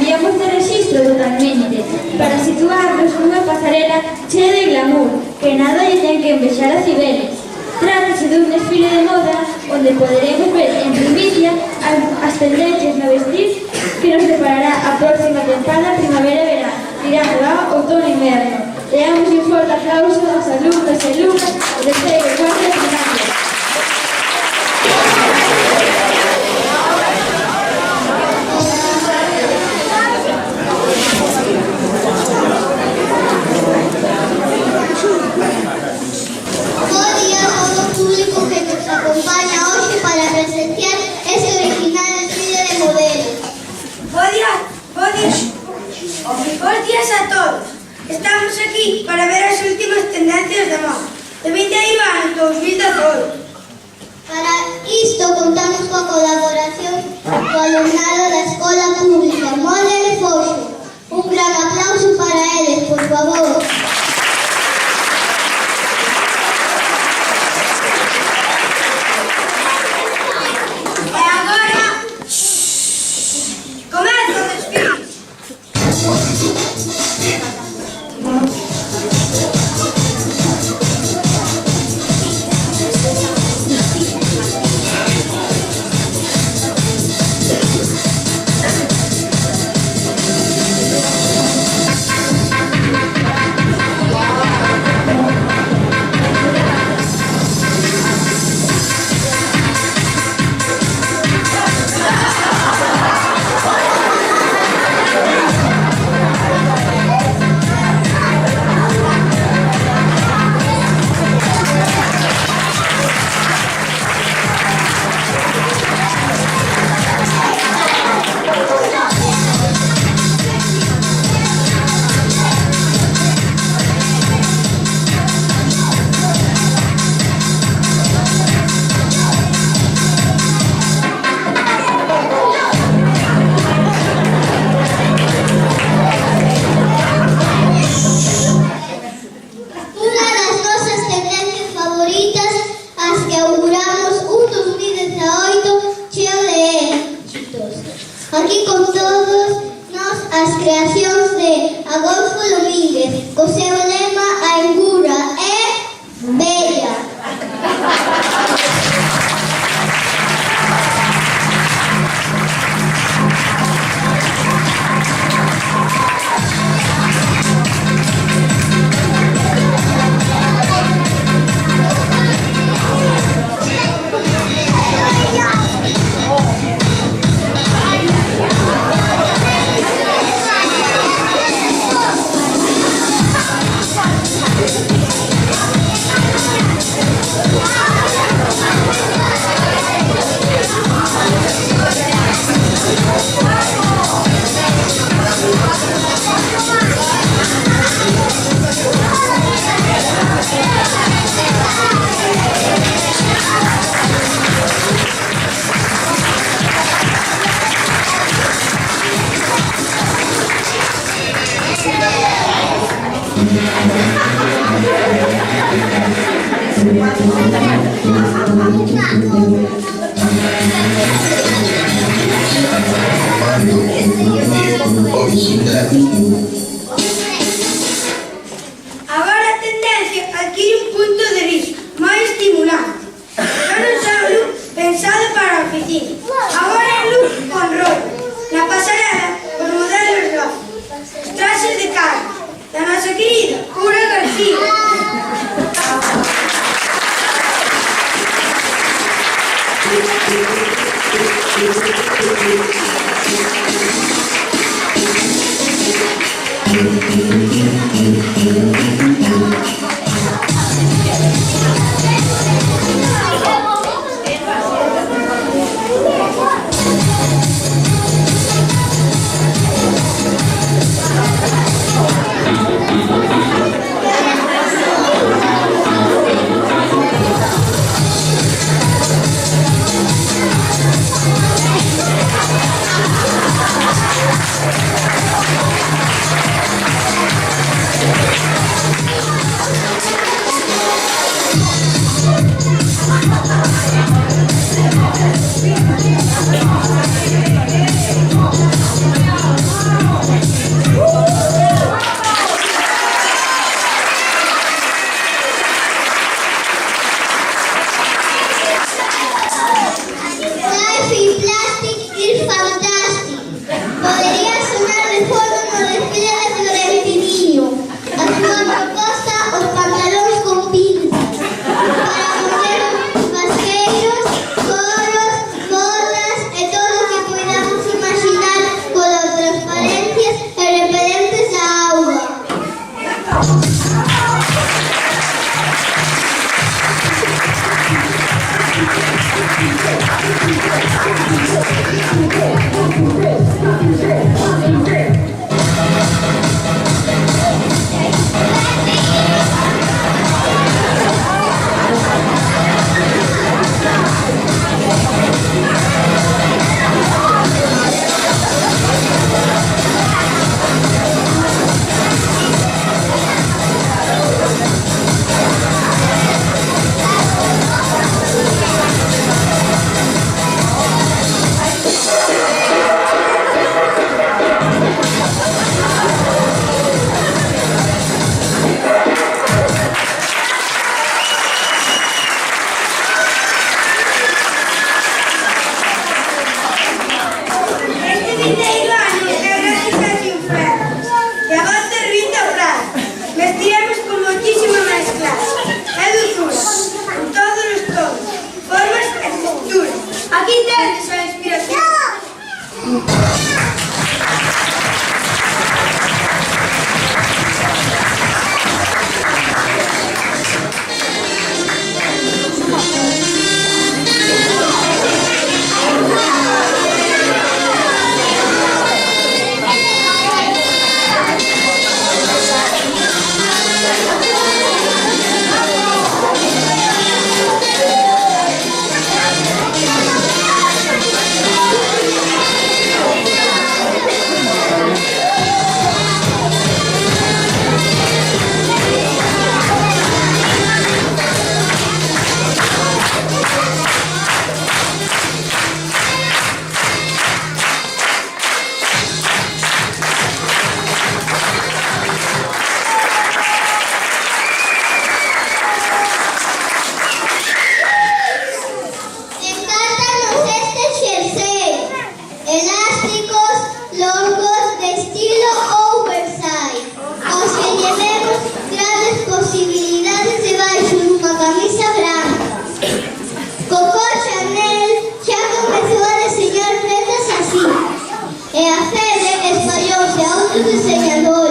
cambiamos de registro totalmente para situarnos nunha pasarela chea de glamour que nada lle ten que envexar a Cibeles. Trátase dun desfile de moda onde poderemos ver en primicia as tendencias no vestir que nos preparará a próxima tempada primavera-verano, tirando a outono-inverno. Leamos un forte aplauso aos alumnos e alumnas do terceiro e cuarto de primaria. Bos días a todos. Estamos aquí para ver as últimas tendencias de moda de 21 anos 2018. Para isto contamos coa colaboración do alumnado da Escola Pública Molla de Foxo. Un gran aplauso para eles, por favor. E agora comeza o desfile. Aquí con todos nós as creacións de Adolfo Domínguez, co seu lema a engurra é bella. Agora a tendencia adquire un punto de vista moi estimulante. Já non só un look pensado para a oficina, agora é look con rollo. Na pasarela, os modelos lógicos, os traxes de carne da nosa querida Cura García. Aquí tendes a inspiración. Encántanos este jersey. Elásticos, longos, de estilo oversize. Os que llevemos grandes posibilidades debaixo dunha camisa branca. Coco Chanel xa comezou a deseñar prendas así. E a febre espallouse a outros diseñadores.